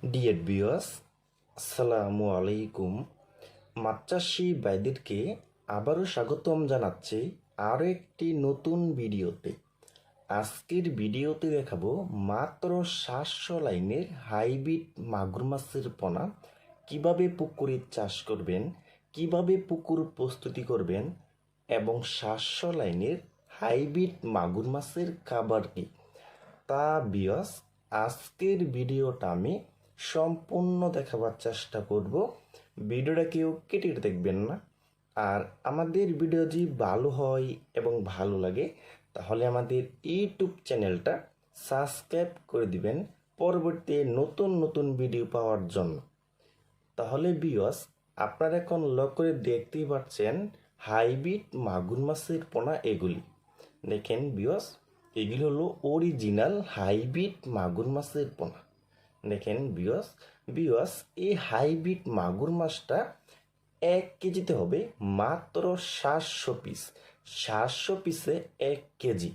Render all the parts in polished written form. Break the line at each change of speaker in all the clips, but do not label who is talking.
Dear viewers, আসসালামু আলাইকুম। মাছ চাষি ভাইদেরকে আবারও স্বাগতম জানাচ্ছি আরও একটি নতুন ভিডিওতে। আজকের ভিডিওতে দেখাবো মাত্র 700 লাইনের হাইব্রিড মাগুর মাছের পোনা কিভাবে পুকুরে চাষ করবেন, কিভাবে পুকুর প্রস্তুতি করবেন এবং 700 লাইনের হাইব্রিড মাগুর মাছের খাবার কি তা ভিউয়ার্স আজকের ভিডিওটা আমি সম্পূর্ণ দেখাবার চেষ্টা করব। ভিডিওটা কেউ কেটে দেখবেন না। আর আমাদের ভিডিও যদি ভালো হয় এবং ভালো লাগে তাহলে আমাদের ইউটিউব চ্যানেলটা সাবস্ক্রাইব করে দিবেন পরবর্তী নতুন নতুন ভিডিও পাওয়ার জন্য। তাহলে ভিউয়ার্স আপনারা এখন লক্ষ্য করে দেখতেই পাচ্ছেন হাইব্রিড মাগুর মাছের পোনা এগুলি। দেখেন ভিউয়ার্স, এগুলি হলো অরিজিনাল হাইব্রিড মাগুর মাছের পোনা। দেখেন ভিউয়ার্স এই হাইব্রিড মাগুর মাছটা 1 কেজিতে হবে মাত্র 700 পিস। 700 পিসে 1 কেজি।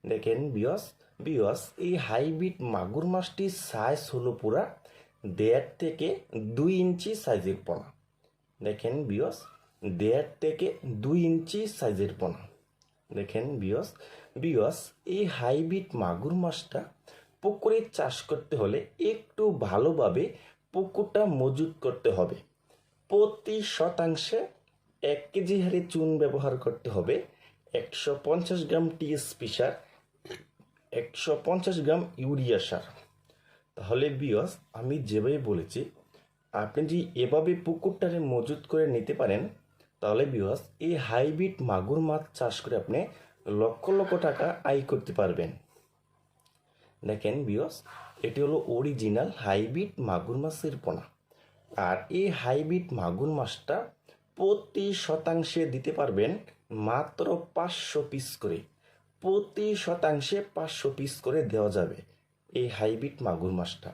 দেখেন ভিউয়ার্স এই হাইব্রিড মাগুর মাছটির সাইজ হলো পুরা 1.5 থেকে 2 ইঞ্চি সাইজের পোনা। দেখেন ভিউয়ার্স 1.5 থেকে 2 ইঞ্চি সাইজের পোনা। দেখেন ভিউয়ার্স এই হাইব্রিড মাগুর মাছটা পুকুরে চাষ করতে হলে একটু ভালোভাবে পুকুরটা মজুত করতে হবে। প্রতি শতাংশে 1 কেজি হারে চুন ব্যবহার করতে হবে, 150 গ্রাম টিএসপি সার, 150 গ্রাম ইউরিয়া সার। তাহলে ভিউয়ার্স আমি যেভাবে বলেছি আপনি যদি এভাবে পুকুরটারে মজুত করে নিতে পারেন তাহলে ভিউয়ার্স এই হাইব্রিড মাগুর মাছ চাষ করে আপনি লক্ষ লক্ষ টাকা আয় করতে পারবেন। দেখেন ভিউয়ার্স এটি হলো অরিজিনাল হাইব্রিড মাগুর মাছের পোনা। আর এই হাইব্রিড মাগুর মাছটা প্রতি শতাংশে দিতে পারবেন মাত্র 500 পিস করে। প্রতি শতাংশে 500 পিস করে দেওয়া যাবে এই হাইব্রিড মাগুর মাছটা।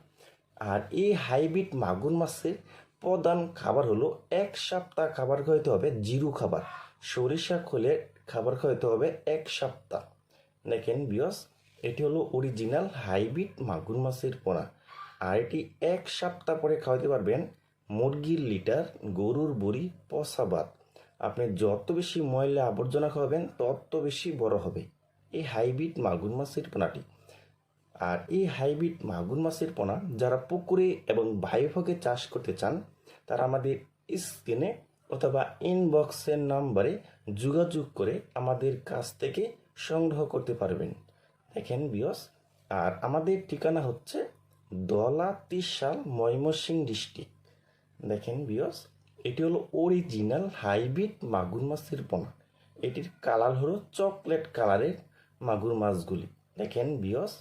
আর এই হাইব্রিড মাগুর মাছের প্রধান খাবার হলো 1 সপ্তাহ খাবার খাওয়াতে হবে জিরু খাবার, সরিষা খোলের খাবার খাওয়াতে হবে 1 সপ্তাহ। দেখেন ভিউয়ার্স এটি হলো অরিজিনাল হাইব্রিড মাগুর মাছের পোনা। আর এটি 1 সপ্তাহ পরে খাওয়াতে পারবেন মুরগির লিটার, গরুর বড়ি, পচা ভাত। আপনি যত বেশি ময়লা আবর্জনা খাওয়াবেন তত বেশি বড় হবে এই হাইব্রিড মাগুর মাছের পোনাটি। আর এই হাইব্রিড মাগুর মাছের পোনা যারা পুকুরে এবং ভাইফকে চাষ করতে চান তারা আমাদের স্ক্রিনে অথবা ইনবক্সের নাম্বারে যোগাযোগ করে আমাদের কাছ থেকে সংগ্রহ করতে পারবেন। দেখেন ভিউয়ার্স আর আমাদের ঠিকানা হচ্ছে দলা ত্রিশাল, ময়মনসিংহ ডিস্ট্রিক্ট। দেখেন ভিউয়ার্স এটি হলো অরিজিনাল হাইব্রিড মাগুর মাছের পোনা। এটির কালার হলো চকলেট কালারের মাগুর মাছগুলি। দেখেন ভিউয়ার্স